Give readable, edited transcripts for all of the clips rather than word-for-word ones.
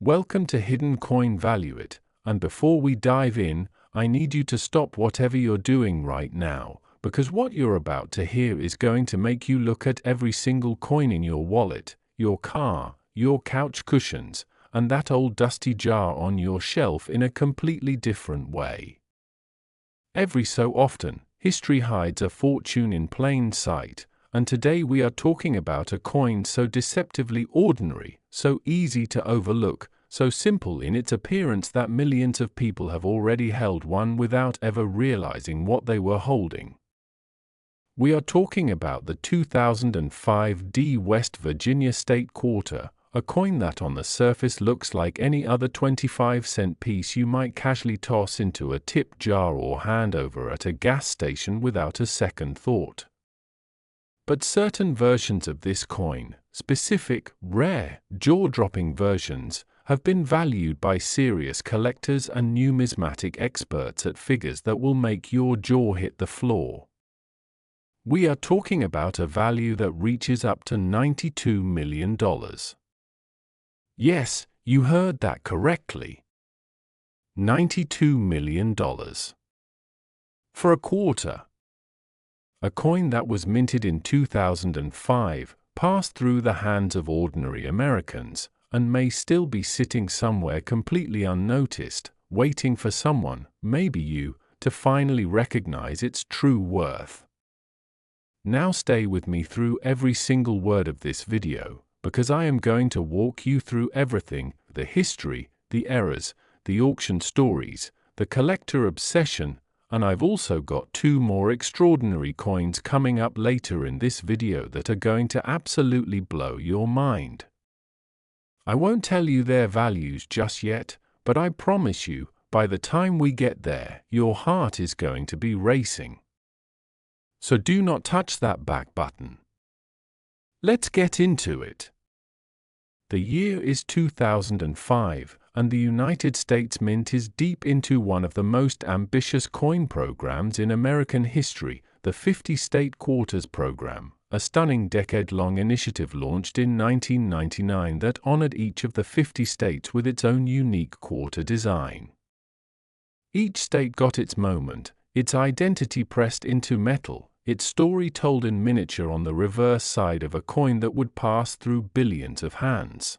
Welcome to Hidden Coin Value It, and before we dive in, I need you to stop whatever you're doing right now, because what you're about to hear is going to make you look at every single coin in your wallet, your car, your couch cushions, and that old dusty jar on your shelf in a completely different way. Every so often, history hides a fortune in plain sight, and today we are talking about a coin so deceptively ordinary, so easy to overlook, so simple in its appearance that millions of people have already held one without ever realizing what they were holding. We are talking about the 2005 West Virginia State Quarter, a coin that on the surface looks like any other 25-cent piece you might casually toss into a tip jar or hand over at a gas station without a second thought. But certain versions of this coin, specific, rare, jaw-dropping versions, have been valued by serious collectors and numismatic experts at figures that will make your jaw hit the floor. We are talking about a value that reaches up to $92 million. Yes, you heard that correctly. $92 million. For a quarter. A coin that was minted in 2005, passed through the hands of ordinary Americans, and may still be sitting somewhere completely unnoticed, waiting for someone, maybe you, to finally recognize its true worth. Now stay with me through every single word of this video, because I am going to walk you through everything: the history, the errors, the auction stories, the collector obsession, and I've also got two more extraordinary coins coming up later in this video that are going to absolutely blow your mind. I won't tell you their values just yet, but I promise you, by the time we get there, your heart is going to be racing. So do not touch that back button. Let's get into it. The year is 2005, and the United States Mint is deep into one of the most ambitious coin programs in American history, the 50 State Quarters program, a stunning decade-long initiative launched in 1999 that honored each of the 50 states with its own unique quarter design. Each state got its moment, its identity pressed into metal, its story told in miniature on the reverse side of a coin that would pass through billions of hands.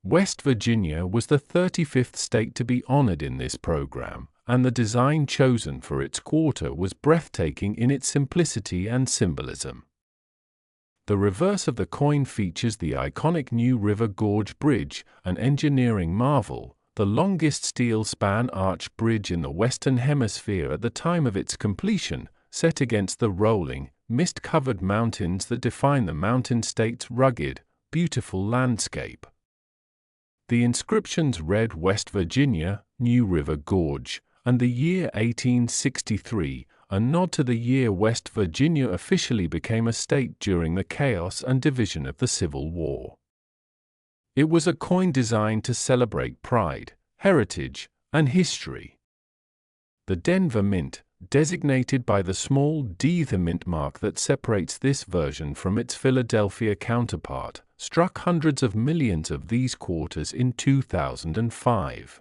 West Virginia was the 35th state to be honored in this program, and the design chosen for its quarter was breathtaking in its simplicity and symbolism. The reverse of the coin features the iconic New River Gorge Bridge, an engineering marvel, the longest steel span arch bridge in the Western Hemisphere at the time of its completion, set against the rolling, mist-covered mountains that define the mountain state's rugged, beautiful landscape. The inscriptions read West Virginia, New River Gorge, and the year 1863, a nod to the year West Virginia officially became a state during the chaos and division of the Civil War. It was a coin designed to celebrate pride, heritage, and history. The Denver Mint, designated by the small d, the mint mark that separates this version from its Philadelphia counterpart, struck hundreds of millions of these quarters in 2005.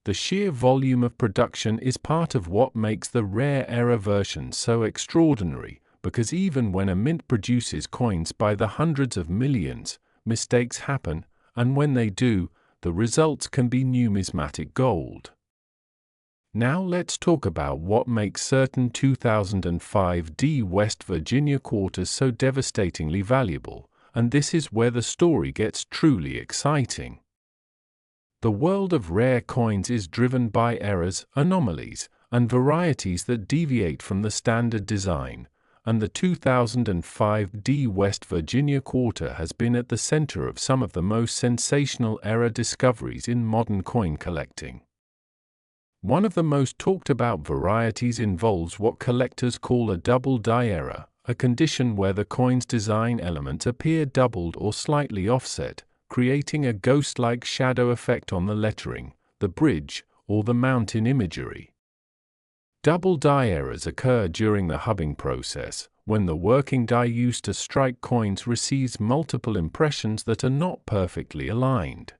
The sheer volume of production is part of what makes the rare error version so extraordinary, because even when a mint produces coins by the hundreds of millions, mistakes happen, and when they do, the results can be numismatic gold. Now let's talk about what makes certain 2005 West Virginia quarters so devastatingly valuable, and this is where the story gets truly exciting. The world of rare coins is driven by errors, anomalies, and varieties that deviate from the standard design, and the 2005 West Virginia quarter has been at the center of some of the most sensational error discoveries in modern coin collecting. One of the most talked about varieties involves what collectors call a double die error, a condition where the coin's design elements appear doubled or slightly offset, creating a ghost-like shadow effect on the lettering, the bridge, or the mountain imagery. Double die errors occur during the hubbing process, when the working die used to strike coins receives multiple impressions that are not perfectly aligned.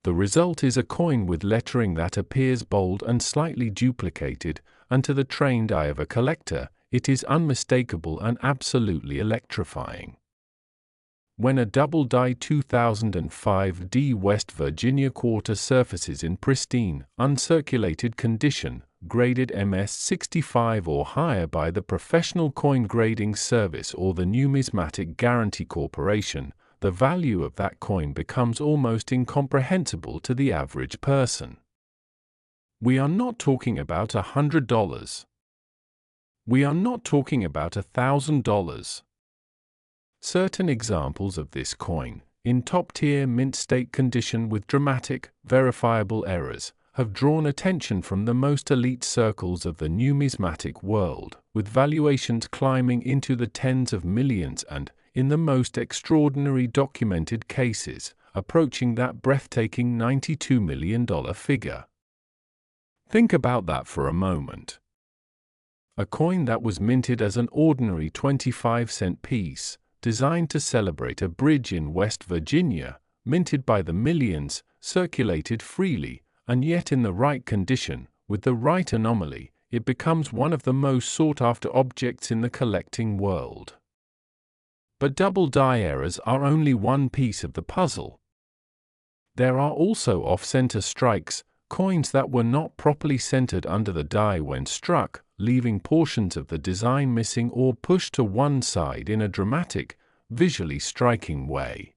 The result is a coin with lettering that appears bold and slightly duplicated, and to the trained eye of a collector, it is unmistakable and absolutely electrifying. When a double-die 2005 West Virginia quarter surfaces in pristine, uncirculated condition, graded MS-65 or higher by the Professional Coin Grading Service or the Numismatic Guarantee Corporation, the value of that coin becomes almost incomprehensible to the average person. We are not talking about $100. We are not talking about $1,000. Certain examples of this coin, in top-tier mint state condition with dramatic, verifiable errors, have drawn attention from the most elite circles of the numismatic world, with valuations climbing into the tens of millions and, in the most extraordinary documented cases, approaching that breathtaking $92 million figure. Think about that for a moment. A coin that was minted as an ordinary 25-cent piece, designed to celebrate a bridge in West Virginia, minted by the millions, circulated freely, and yet in the right condition, with the right anomaly, it becomes one of the most sought-after objects in the collecting world. But double-die errors are only one piece of the puzzle. There are also off-center strikes, coins that were not properly centered under the die when struck, leaving portions of the design missing or pushed to one side in a dramatic, visually striking way.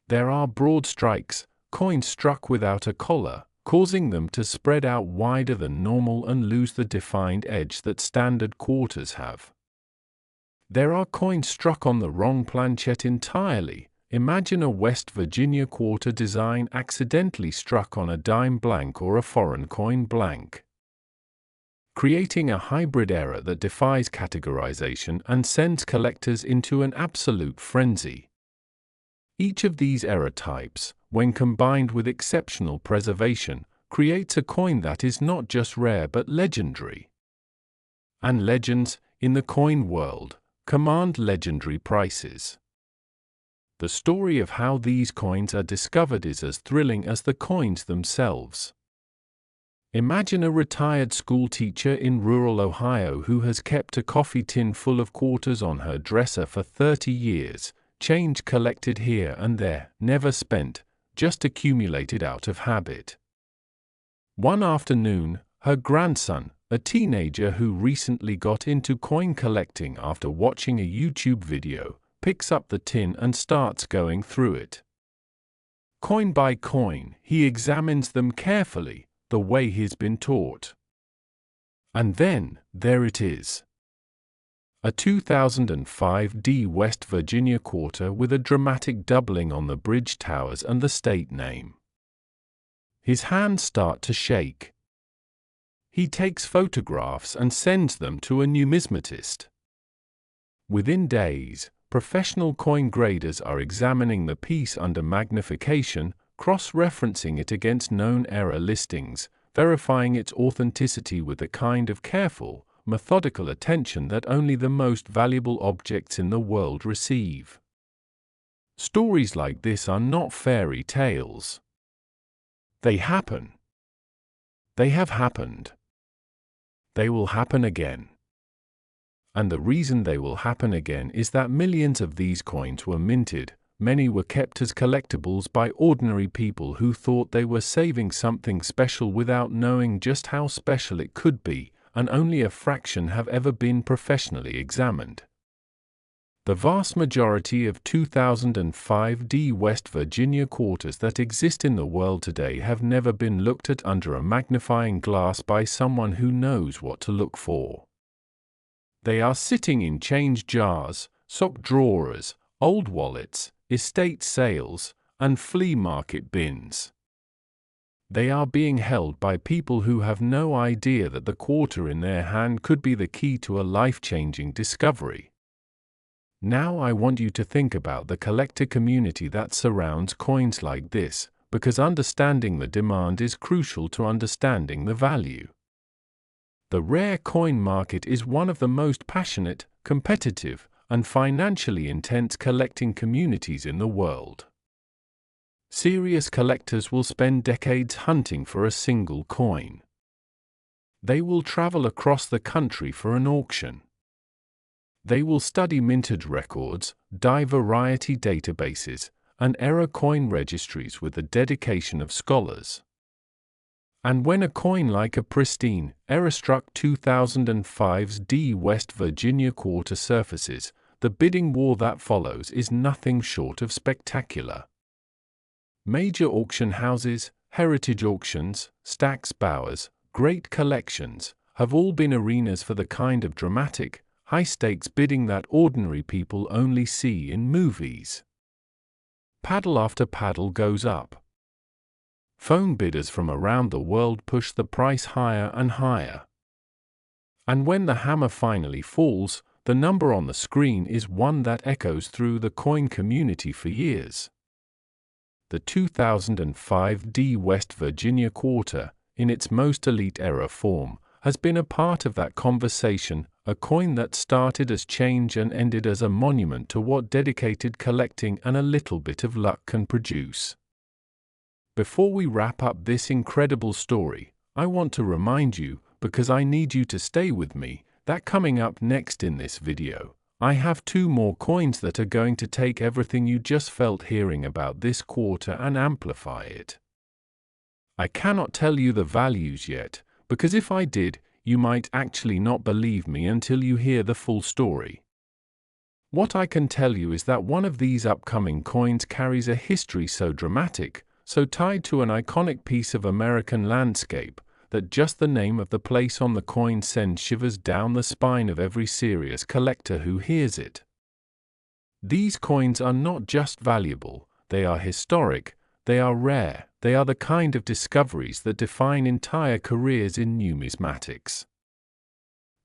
There are broad strikes, coins struck without a collar, causing them to spread out wider than normal and lose the defined edge that standard quarters have. There are coins struck on the wrong planchet entirely. Imagine a West Virginia quarter design accidentally struck on a dime blank or a foreign coin blank, creating a hybrid error that defies categorization and sends collectors into an absolute frenzy. Each of these error types, when combined with exceptional preservation, creates a coin that is not just rare but legendary. And legends, in the coin world, command legendary prices. The story of how these coins are discovered is as thrilling as the coins themselves. Imagine a retired school teacher in rural Ohio who has kept a coffee tin full of quarters on her dresser for 30 years, change collected here and there, never spent, just accumulated out of habit. One afternoon, her grandson, a teenager who recently got into coin collecting after watching a YouTube video, picks up the tin and starts going through it. Coin by coin, he examines them carefully, the way he's been taught. And then, there it is. A 2005 West Virginia quarter with a dramatic doubling on the bridge towers and the state name. His hands start to shake. He takes photographs and sends them to a numismatist. Within days, professional coin graders are examining the piece under magnification, cross-referencing it against known error listings, verifying its authenticity with the kind of careful, methodical attention that only the most valuable objects in the world receive. Stories like this are not fairy tales. They happen. They have happened. They will happen again. And the reason they will happen again is that millions of these coins were minted, many were kept as collectibles by ordinary people who thought they were saving something special without knowing just how special it could be, and only a fraction have ever been professionally examined. The vast majority of 2005 West Virginia quarters that exist in the world today have never been looked at under a magnifying glass by someone who knows what to look for. They are sitting in change jars, sock drawers, old wallets, estate sales, and flea market bins. They are being held by people who have no idea that the quarter in their hand could be the key to a life-changing discovery. Now I want you to think about the collector community that surrounds coins like this, because understanding the demand is crucial to understanding the value. The rare coin market is one of the most passionate, competitive, and financially intense collecting communities in the world. Serious collectors will spend decades hunting for a single coin. They will travel across the country for an auction. They will study mintage records, die variety databases, and error coin registries with the dedication of scholars. And when a coin like a pristine, error-struck 2005's D West Virginia Quarter surfaces, the bidding war that follows is nothing short of spectacular. Major auction houses, heritage auctions, Stack's Bowers, great collections, have all been arenas for the kind of dramatic, high-stakes bidding that ordinary people only see in movies. Paddle after paddle goes up. Phone bidders from around the world push the price higher and higher. And when the hammer finally falls, the number on the screen is one that echoes through the coin community for years. The 2005 D West Virginia Quarter, in its most elite error form, has been a part of that conversation, a coin that started as change and ended as a monument to what dedicated collecting and a little bit of luck can produce. Before we wrap up this incredible story, I want to remind you, because I need you to stay with me, that coming up next in this video, I have two more coins that are going to take everything you just felt hearing about this quarter and amplify it. I cannot tell you the values yet, because if I did, you might actually not believe me until you hear the full story. What I can tell you is that one of these upcoming coins carries a history so dramatic, so tied to an iconic piece of American landscape, that just the name of the place on the coin sends shivers down the spine of every serious collector who hears it. These coins are not just valuable, they are historic, they are rare, they are the kind of discoveries that define entire careers in numismatics.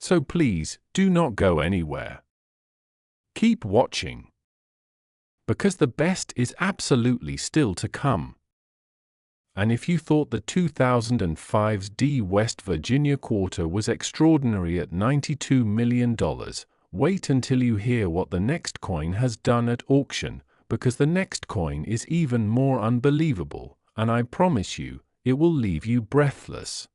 So please, do not go anywhere. Keep watching. Because the best is absolutely still to come. And if you thought the 2005's D West Virginia Quarter was extraordinary at $92 million, wait until you hear what the next coin has done at auction, because the next coin is even more unbelievable, and I promise you, it will leave you breathless.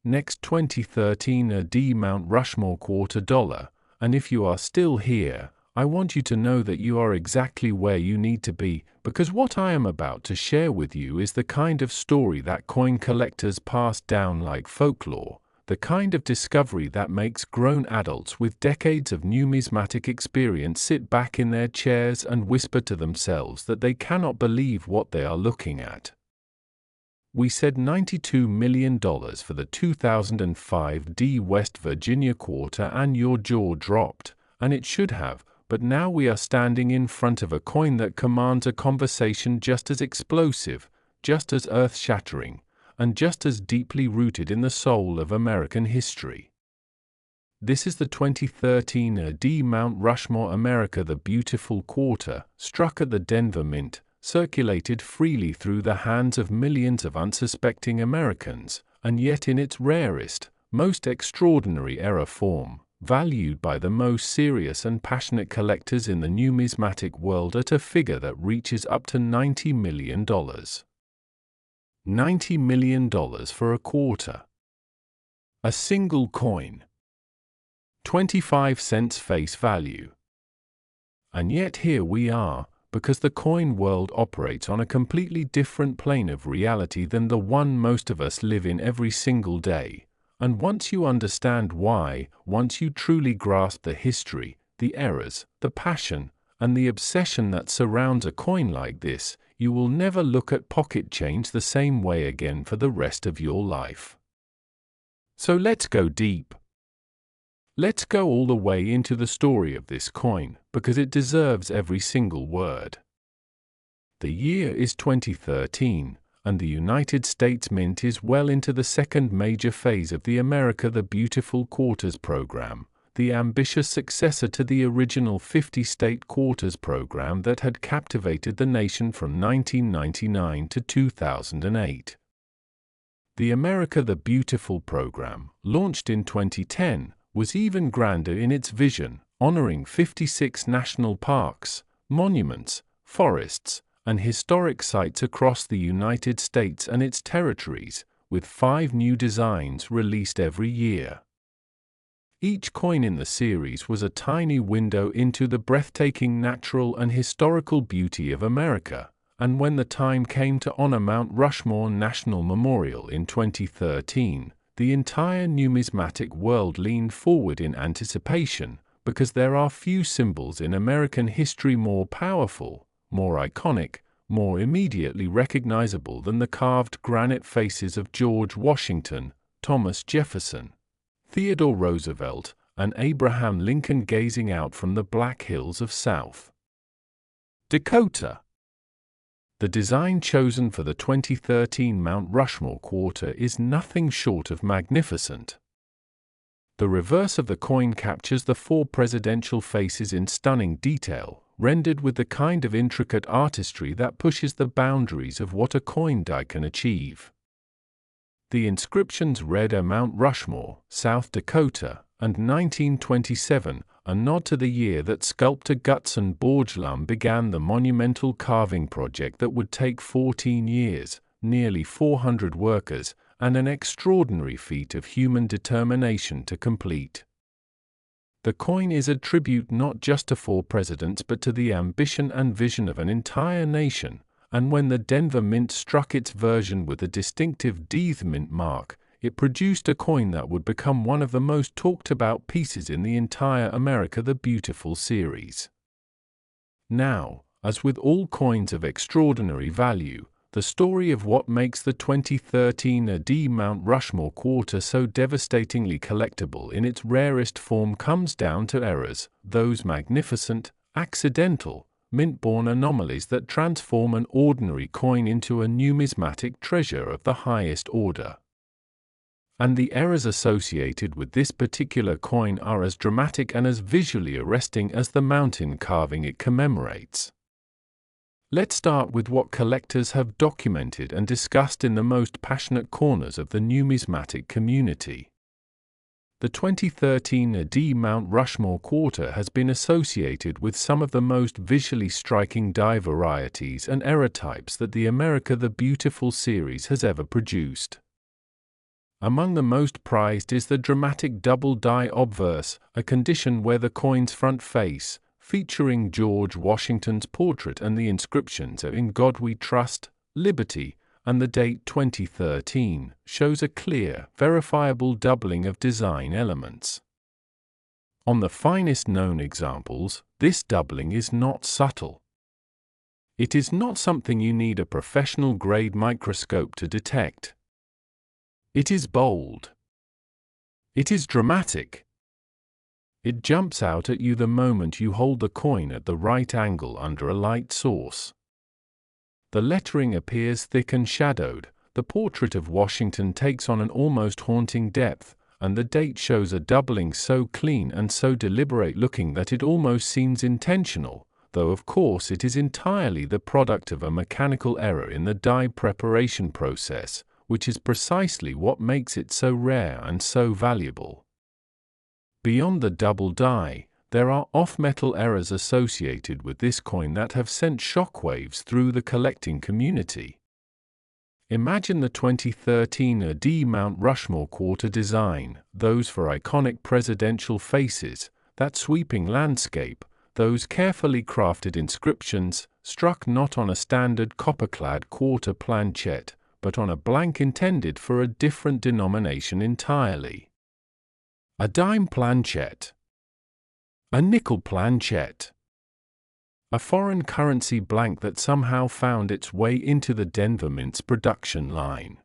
Next, 2013 a D Mount Rushmore Quarter dollar, and if you are still here, I want you to know that you are exactly where you need to be, because what I am about to share with you is the kind of story that coin collectors pass down like folklore, the kind of discovery that makes grown adults with decades of numismatic experience sit back in their chairs and whisper to themselves that they cannot believe what they are looking at. We said $92 million for the 2005 D West Virginia Quarter and your jaw dropped, and it should have. But now we are standing in front of a coin that commands a conversation just as explosive, just as earth-shattering, and just as deeply rooted in the soul of American history. This is the 2013 D Mount Rushmore America the Beautiful Quarter, struck at the Denver Mint, circulated freely through the hands of millions of unsuspecting Americans, and yet in its rarest, most extraordinary error form, valued by the most serious and passionate collectors in the numismatic world at a figure that reaches up to $90 million. $90 million for a quarter. A single coin. 25 cents face value. And yet here we are, because the coin world operates on a completely different plane of reality than the one most of us live in every single day. And once you understand why, once you truly grasp the history, the errors, the passion, and the obsession that surrounds a coin like this, you will never look at pocket change the same way again for the rest of your life. So let's go deep. Let's go all the way into the story of this coin, because it deserves every single word. The year is 2013. And the United States Mint is well into the second major phase of the America the Beautiful Quarters program, the ambitious successor to the original 50-state quarters program that had captivated the nation from 1999 to 2008. The America the Beautiful program, launched in 2010, was even grander in its vision, honoring 56 national parks, monuments, forests, and historic sites across the United States and its territories, with 5 new designs released every year. Each coin in the series was a tiny window into the breathtaking natural and historical beauty of America, and when the time came to honor Mount Rushmore National Memorial in 2013, the entire numismatic world leaned forward in anticipation, because there are few symbols in American history more powerful, more iconic, more immediately recognizable than the carved granite faces of George Washington, Thomas Jefferson, Theodore Roosevelt, and Abraham Lincoln gazing out from the Black Hills of South Dakota. The design chosen for the 2013 Mount Rushmore Quarter is nothing short of magnificent. The reverse of the coin captures the 4 presidential faces in stunning detail, rendered with the kind of intricate artistry that pushes the boundaries of what a coin die can achieve. The inscriptions read Mount Rushmore, South Dakota, and 1927, a nod to the year that sculptor Gutzon Borglum began the monumental carving project that would take 14 years, nearly 400 workers, and an extraordinary feat of human determination to complete. The coin is a tribute not just to 4 presidents but to the ambition and vision of an entire nation, and when the Denver Mint struck its version with a distinctive Dth mint mark, it produced a coin that would become one of the most talked about pieces in the entire America the Beautiful series. Now, as with all coins of extraordinary value, the story of what makes the 2013 AD Mount Rushmore Quarter so devastatingly collectible in its rarest form comes down to errors, those magnificent, accidental, mint-born anomalies that transform an ordinary coin into a numismatic treasure of the highest order. And the errors associated with this particular coin are as dramatic and as visually arresting as the mountain carving it commemorates. Let's start with what collectors have documented and discussed in the most passionate corners of the numismatic community. The 2013 AD Mount Rushmore Quarter has been associated with some of the most visually striking die varieties and error types that the America the Beautiful series has ever produced. Among the most prized is the dramatic double die obverse, a condition where the coin's front face, featuring George Washington's portrait and the inscriptions "In God We Trust," "Liberty," and the date 2013, shows a clear, verifiable doubling of design elements. On the finest known examples, this doubling is not subtle. It is not something you need a professional-grade microscope to detect. It is bold. It is dramatic. It jumps out at you the moment you hold the coin at the right angle under a light source. The lettering appears thick and shadowed, the portrait of Washington takes on an almost haunting depth, and the date shows a doubling so clean and so deliberate looking that it almost seems intentional, though of course it is entirely the product of a mechanical error in the die preparation process, which is precisely what makes it so rare and so valuable. Beyond the double die, there are off-metal errors associated with this coin that have sent shockwaves through the collecting community. Imagine the 2013 AD Mount Rushmore Quarter design, those for iconic presidential faces, that sweeping landscape, those carefully crafted inscriptions, struck not on a standard copper-clad quarter planchette, but on a blank intended for a different denomination entirely. A dime planchette. A nickel planchette. A foreign currency blank that somehow found its way into the Denver Mint's production line.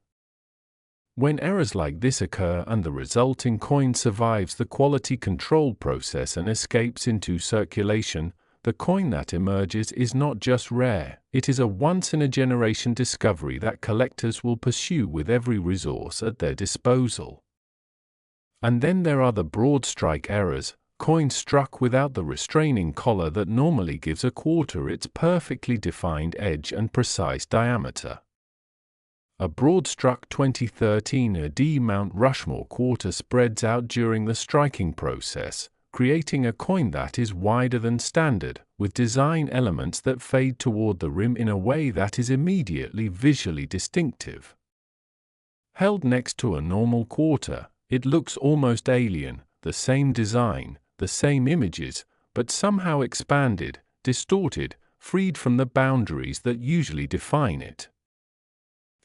When errors like this occur and the resulting coin survives the quality control process and escapes into circulation, the coin that emerges is not just rare, it is a once-in-a-generation discovery that collectors will pursue with every resource at their disposal. And then there are the broad strike errors, coins struck without the restraining collar that normally gives a quarter its perfectly defined edge and precise diameter. A broad-struck 2013 AD Mount Rushmore Quarter spreads out during the striking process, creating a coin that is wider than standard, with design elements that fade toward the rim in a way that is immediately visually distinctive. Held next to a normal quarter, it looks almost alien, the same design, the same images, but somehow expanded, distorted, freed from the boundaries that usually define it.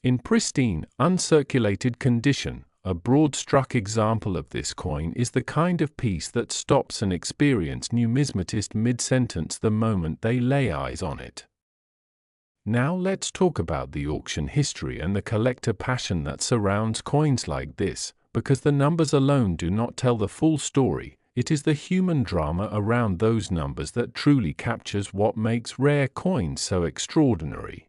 In pristine, uncirculated condition, a broad-struck example of this coin is the kind of piece that stops an experienced numismatist mid-sentence the moment they lay eyes on it. Now let's talk about the auction history and the collector passion that surrounds coins like this, because the numbers alone do not tell the full story. It is the human drama around those numbers that truly captures what makes rare coins so extraordinary.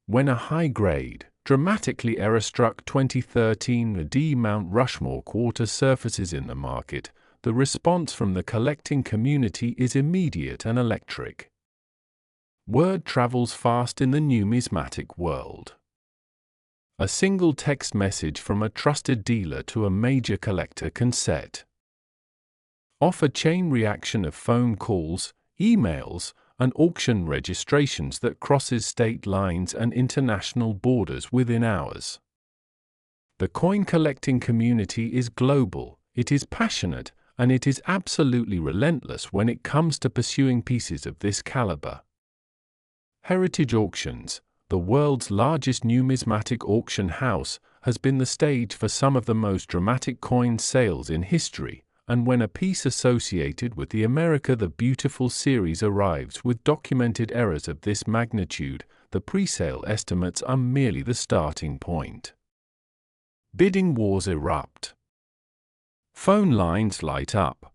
When a high-grade, dramatically error-struck 2013 Mount Rushmore Quarter surfaces in the market, the response from the collecting community is immediate and electric. Word travels fast in the numismatic world. A single text message from a trusted dealer to a major collector can set off a chain reaction of phone calls, emails, and auction registrations that crosses state lines and international borders within hours. The coin collecting community is global, it is passionate, and it is absolutely relentless when it comes to pursuing pieces of this caliber. Heritage Auctions, the world's largest numismatic auction house, has been the stage for some of the most dramatic coin sales in history, and when a piece associated with the America the Beautiful series arrives with documented errors of this magnitude, the presale estimates are merely the starting point. Bidding wars erupt. Phone lines light up.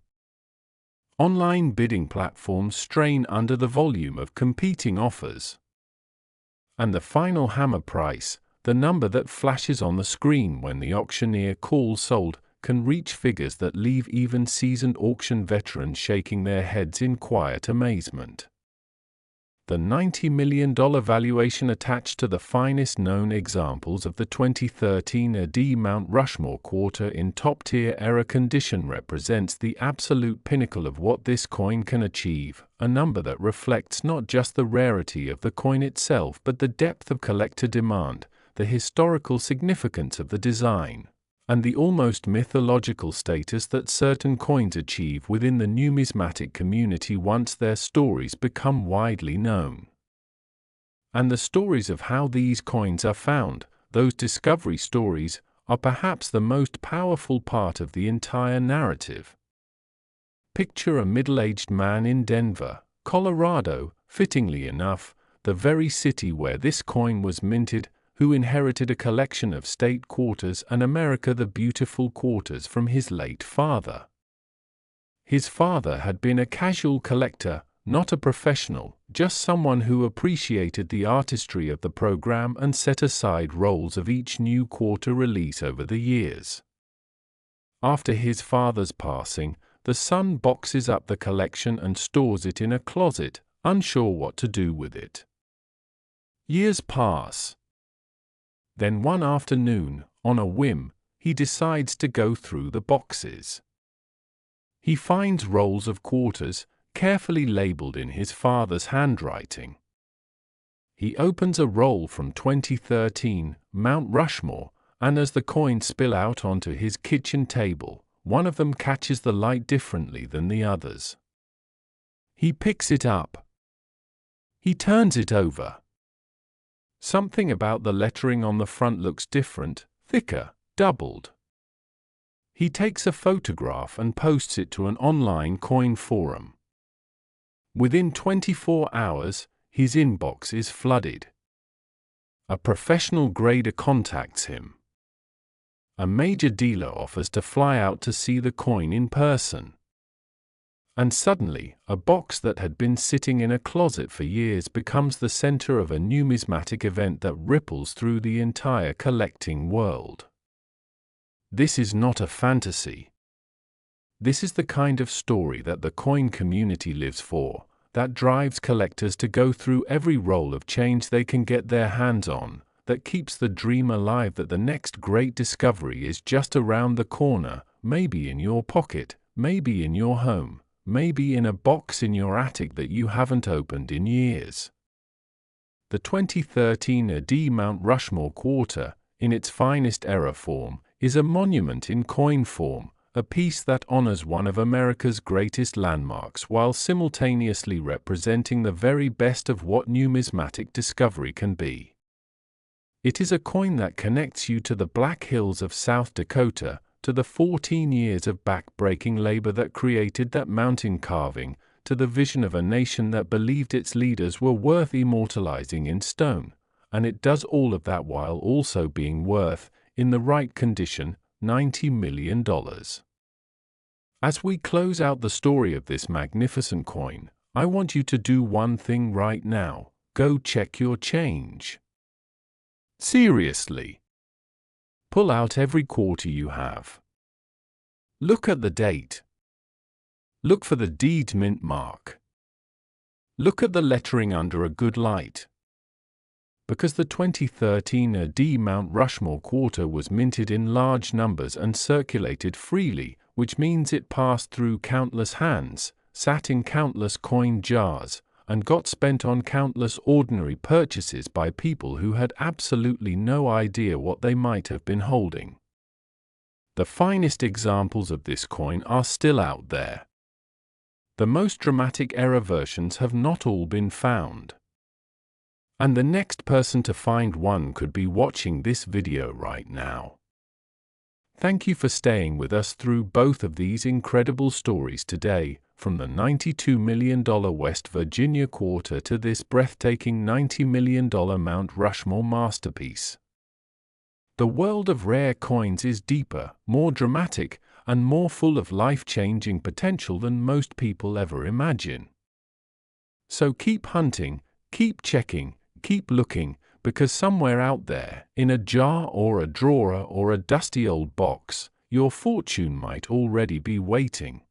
Online bidding platforms strain under the volume of competing offers. And the final hammer price, the number that flashes on the screen when the auctioneer calls sold, can reach figures that leave even seasoned auction veterans shaking their heads in quiet amazement. The $90 million valuation attached to the finest known examples of the 2013 Mount Rushmore Quarter in top-tier error condition represents the absolute pinnacle of what this coin can achieve, a number that reflects not just the rarity of the coin itself but the depth of collector demand, the historical significance of the design, and the almost mythological status that certain coins achieve within the numismatic community once their stories become widely known. And the stories of how these coins are found, those discovery stories, are perhaps the most powerful part of the entire narrative. Picture a middle-aged man in Denver, Colorado, fittingly enough, the very city where this coin was minted, who inherited a collection of state quarters and America the Beautiful quarters from his late father. His father had been a casual collector, not a professional, just someone who appreciated the artistry of the program and set aside rolls of each new quarter release over the years. After his father's passing, the son boxes up the collection and stores it in a closet, unsure what to do with it. Years pass. Then one afternoon, on a whim, he decides to go through the boxes. He finds rolls of quarters, carefully labeled in his father's handwriting. He opens a roll from 2013, Mount Rushmore, and as the coins spill out onto his kitchen table, one of them catches the light differently than the others. He picks it up. He turns it over. Something about the lettering on the front looks different, thicker, doubled. He takes a photograph and posts it to an online coin forum. Within 24 hours, his inbox is flooded. A professional grader contacts him. A major dealer offers to fly out to see the coin in person. And suddenly, a box that had been sitting in a closet for years becomes the center of a numismatic event that ripples through the entire collecting world. This is not a fantasy. This is the kind of story that the coin community lives for, that drives collectors to go through every roll of change they can get their hands on, that keeps the dream alive that the next great discovery is just around the corner, maybe in your pocket, maybe in your home, maybe in a box in your attic that you haven't opened in years. The 2013 AD Mount Rushmore Quarter, in its finest era form, is a monument in coin form, a piece that honors one of America's greatest landmarks while simultaneously representing the very best of what numismatic discovery can be. It is a coin that connects you to the Black Hills of South Dakota, to the 14 years of back-breaking labor that created that mountain carving, to the vision of a nation that believed its leaders were worth immortalizing in stone, and it does all of that while also being worth, in the right condition, $90 million. As we close out the story of this magnificent coin, I want you to do one thing right now: go check your change. Seriously. Pull out every quarter you have. Look at the date. Look for the deed mint mark. Look at the lettering under a good light. Because the 2013 AD Mount Rushmore Quarter was minted in large numbers and circulated freely, which means it passed through countless hands, sat in countless coin jars, and got spent on countless ordinary purchases by people who had absolutely no idea what they might have been holding. The finest examples of this coin are still out there. The most dramatic error versions have not all been found. And the next person to find one could be watching this video right now. Thank you for staying with us through both of these incredible stories today, from the $92 million West Virginia quarter to this breathtaking $90 million Mount Rushmore masterpiece. The world of rare coins is deeper, more dramatic, and more full of life-changing potential than most people ever imagine. So keep hunting, keep checking, keep looking, because somewhere out there, in a jar or a drawer or a dusty old box, your fortune might already be waiting.